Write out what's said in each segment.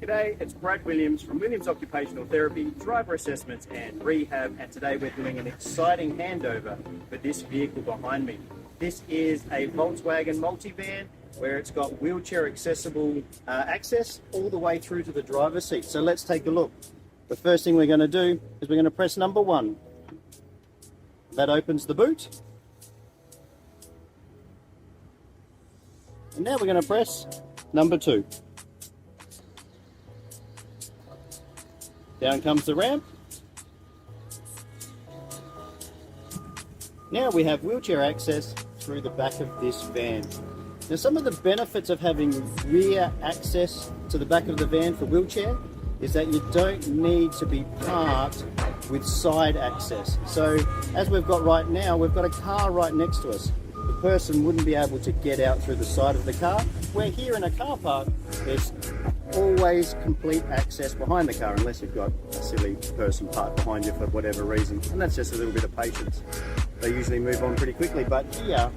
G'day, it's Brad Williams from Williams Occupational Therapy, Driver Assessments and Rehab, and today we're doing an exciting handover for this vehicle behind me. This is a Volkswagen multivan where it's got wheelchair accessible access all the way through to the driver's seat. So let's take a look. The first thing we're going to do is we're going to press number 1. That opens the boot. And now we're going to press number 2. Down comes the ramp. Now we have wheelchair access through the back of this van. Now some of the benefits of having rear access to the back of the van for wheelchair is that you don't need to be parked with side access. So as we've got right now, we've got a car right next to us. The person wouldn't be able to get out through the side of the car, where here in a car park, there's always complete access behind the car, unless you've got a silly person parked behind you for whatever reason, and that's just a little bit of patience. They usually move on pretty quickly, but here,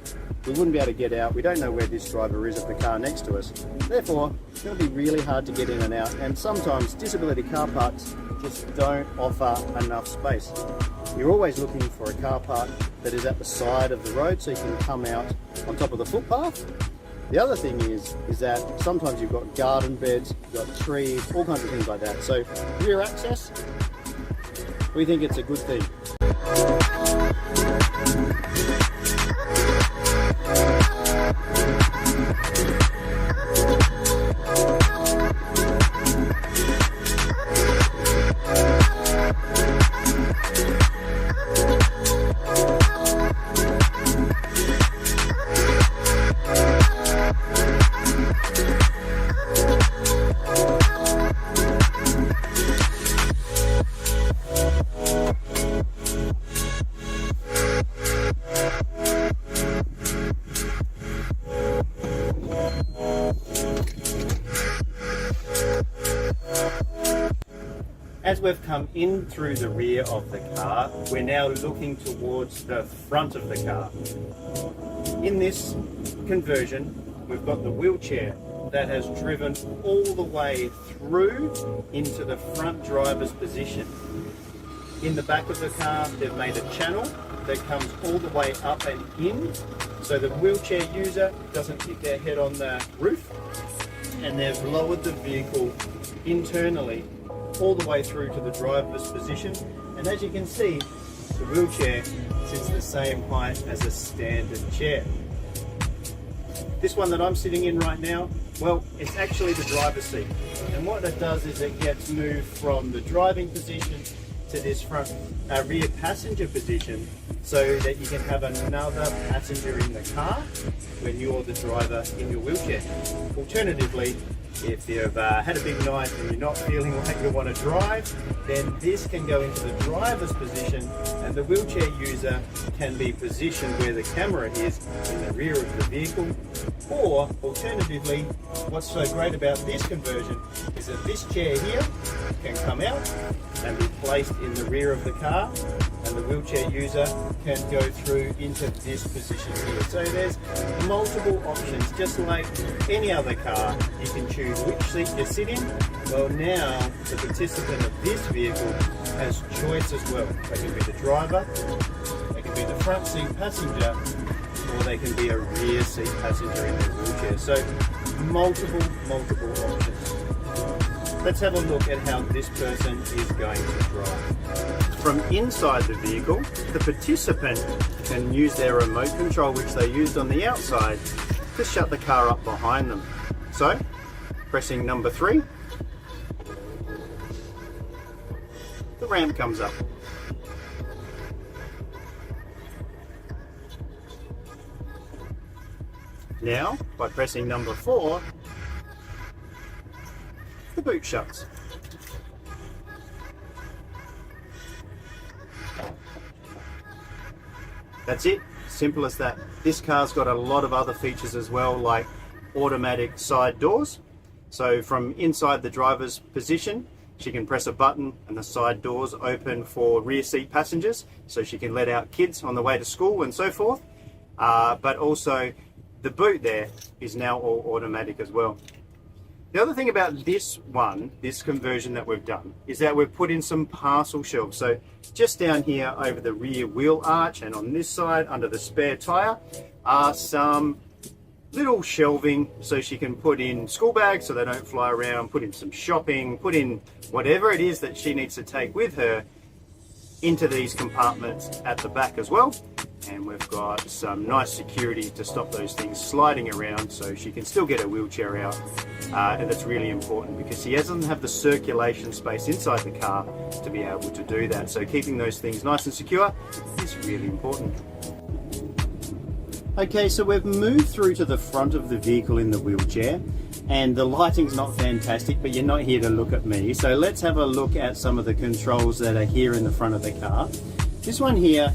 we wouldn't be able to get out. We don't know where this driver is of the car next to us. Therefore, it's going to be really hard to get in and out, and sometimes disability car parks just don't offer enough space. You're always looking for a car park that is at the side of the road so you can come out on top of the footpath. The other thing is that sometimes you've got garden beds, you've got trees, all kinds of things like that. So rear access, we think it's a good thing. As we've come in through the rear of the car, we're now looking towards the front of the car. In this conversion, we've got the wheelchair that has driven all the way through into the front driver's position. In the back of the car, they've made a channel that comes all the way up and in, so the wheelchair user doesn't hit their head on the roof, and they've lowered the vehicle internally all the way through to the driver's position, and as you can see, the wheelchair sits the same height as a standard chair. This one that I'm sitting in right now, well, it's actually the driver's seat, and what it does is it gets moved from the driving position to this front rear passenger position so that you can have another passenger in the car when you're the driver in your wheelchair. Alternatively, if you've had a big night and you're not feeling like you want to drive, then this can go into the driver's position and the wheelchair user can be positioned where the camera is in the rear of the vehicle. Or alternatively, what's so great about this conversion is that this chair here can come out and be placed in the rear of the car, and the wheelchair user can go through into this position here. So there's multiple options, just like any other car. You can choose which seat you sit in. Well, now the participant of this vehicle has choice as well. They can be the driver, they can be the front seat passenger, or they can be a rear seat passenger in their wheelchair. So multiple options. Let's have a look at how this person is going to drive. From inside the vehicle, the participant can use their remote control, which they used on the outside, to shut the car up behind them. So, pressing number 3, the ramp comes up. Now, by pressing number 4, the boot shuts. That's it, simple as that. This car's got a lot of other features as well, like automatic side doors. So from inside the driver's position, she can press a button and the side doors open for rear seat passengers, so she can let out kids on the way to school and so forth. But also the boot there is now all automatic as well. The other thing about this conversion that we've done, is that we've put in some parcel shelves. So just down here over the rear wheel arch and on this side under the spare tyre are some little shelving so she can put in school bags so they don't fly around, put in some shopping, put in whatever it is that she needs to take with her into these compartments at the back as well. And we've got some nice security to stop those things sliding around so she can still get her wheelchair out. And that's really important because she doesn't have the circulation space inside the car to be able to do that. So keeping those things nice and secure is really important. Okay, so we've moved through to the front of the vehicle in the wheelchair, and the lighting's not fantastic, but you're not here to look at me. So let's have a look at some of the controls that are here in the front of the car. This one here,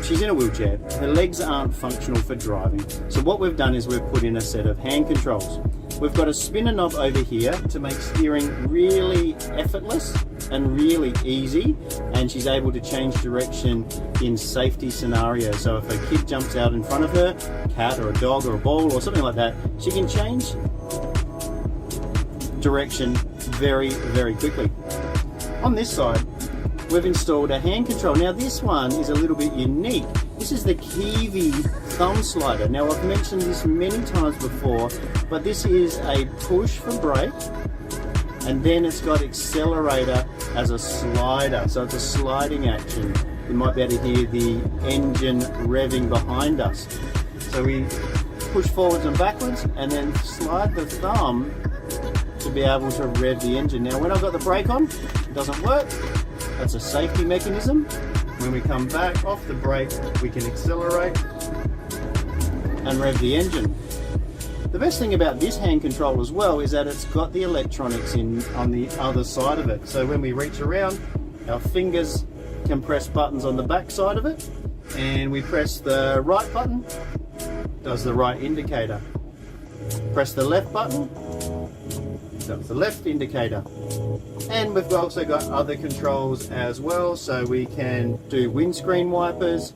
she's in a wheelchair. Her legs aren't functional for driving. So what we've done is we've put in a set of hand controls. We've got a spinner knob over here to make steering really effortless and really easy, and she's able to change direction in safety scenarios. So if a kid jumps out in front of her, a cat or a dog or a ball or something like that, she can change direction very, very quickly. On this side, we've installed a hand control. Now this one is a little bit unique. This is the Kivi thumb slider. Now I've mentioned this many times before, but this is a push for brake, and then it's got accelerator as a slider. So it's a sliding action. You might be able to hear the engine revving behind us. So we push forwards and backwards and then slide the thumb to be able to rev the engine. Now when I've got the brake on, it doesn't work. That's a safety mechanism. When we come back off the brake, we can accelerate and rev the engine. The best thing about this hand control as well is that it's got the electronics in on the other side of it. So when we reach around, our fingers can press buttons on the back side of it, and we press the right button, does the right indicator. Press the left button, does the left indicator. And we've also got other controls as well, so we can do windscreen wipers,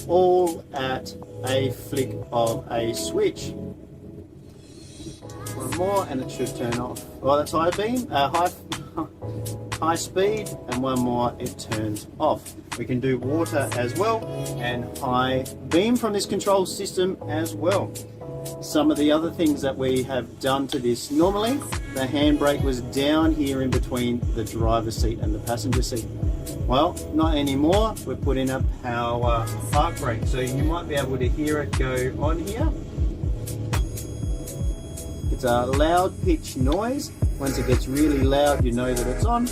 all at a flick of a switch. One more and it should turn off. Well, that's high beam, high speed, and one more, it turns off. We can do water as well and high beam from this control system as well. Some of the other things that we have done to this, normally the handbrake was down here in between the driver's seat and the passenger seat. Well, not anymore. We've put in a power park brake, so you might be able to hear it go on here. It's a loud pitch noise. Once it gets really loud, you know that it's on,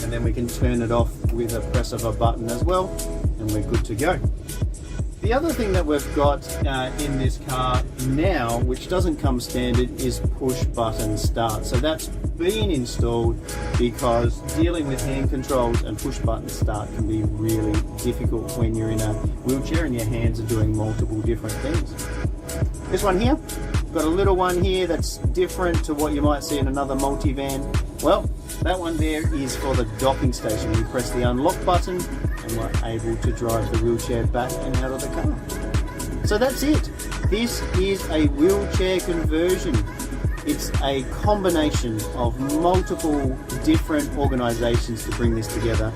and then we can turn it off with a press of a button as well, and we're good to go. The other thing that we've got in this car now, which doesn't come standard, is push button start. So that's been installed because dealing with hand controls and push button start can be really difficult when you're in a wheelchair and your hands are doing multiple different things. This one here, got a little one here that's different to what you might see in another multivan. Well, that one there is for the docking station. We press the unlock button and we're able to drive the wheelchair back and out of the car. So that's it. This is a wheelchair conversion. It's a combination of multiple different organisations to bring this together.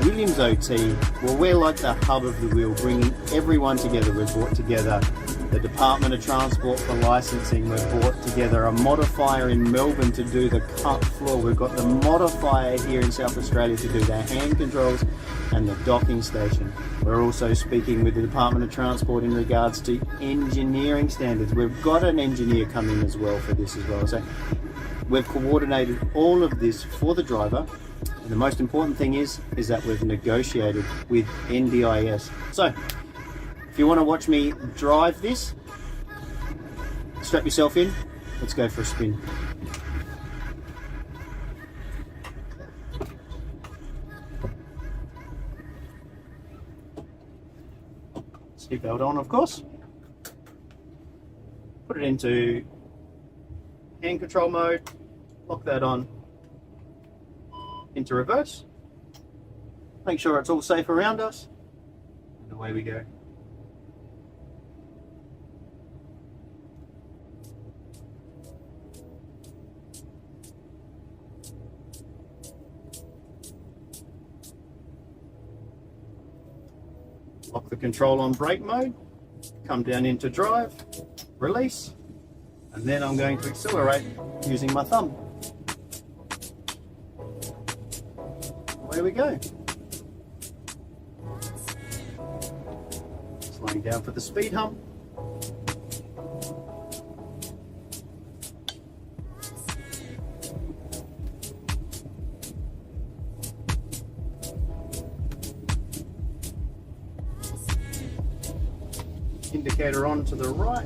Williams OT, well, we're like the hub of the wheel, bringing everyone together. We've brought together the Department of Transport for licensing. We've brought together a modifier in Melbourne to do the cut floor. We've got the modifier here in South Australia to do the hand controls and the docking station. We're also speaking with the Department of Transport in regards to engineering standards. We've got an engineer coming as well for this as well. So we've coordinated all of this for the driver. And the most important thing is that we've negotiated with NDIS. So if you want to watch me drive this, strap yourself in, let's go for a spin. Seatbelt on, of course. Put it into hand control mode, lock that on, into reverse. Make sure it's all safe around us, and away we go. Lock the control on brake mode, come down into drive, release, and then I'm going to accelerate using my thumb. Away we go. Slowing down for the speed hump. Indicator on to the right.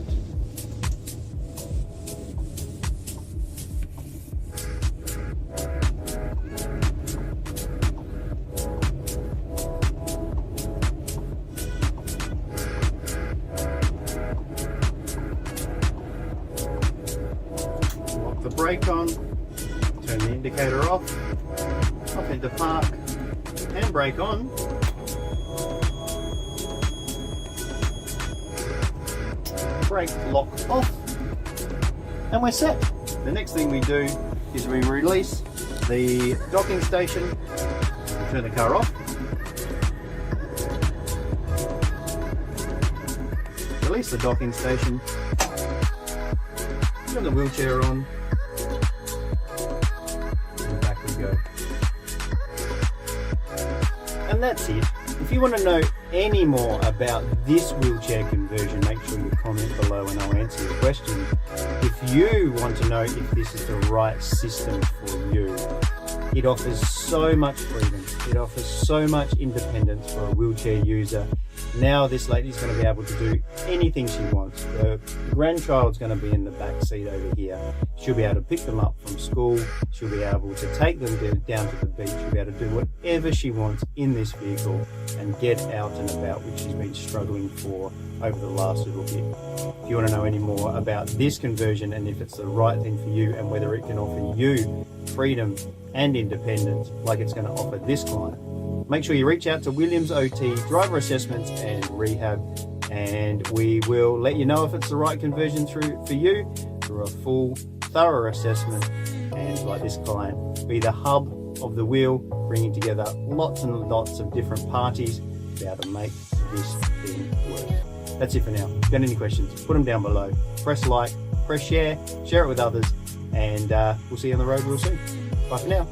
Lock the brake on, turn the indicator off into park, handbrake on. Brake lock off, and we're set. The next thing we do is we release the docking station, turn the car off, release the docking station, turn the wheelchair on, and back we go. And that's it. If you want to know any more about this wheelchair conversion, make sure you comment below and I'll answer your questions. If you want to know if this is the right system for you, it offers so much freedom, it offers so much independence for a wheelchair user. Now this lady's going to be able to do anything she wants. Her grandchild's going to be in the back seat over here. She'll be able to pick them up from school. She'll be able to take them down to the beach. She'll be able to do whatever she wants in this vehicle and get out and about, which she's been struggling for over the last little bit. If you want to know any more about this conversion and if it's the right thing for you and whether it can offer you freedom and independence like it's going to offer this client, make sure you reach out to Williams OT Driver Assessments and Rehab, and we will let you know if it's the right conversion for you through a full, thorough assessment, and like this client, be the hub of the wheel, bringing together lots and lots of different parties to be able to make this thing work. That's it for now. If you've got any questions, put them down below. Press like, press share it with others, and we'll see you on the road real soon. Bye for now.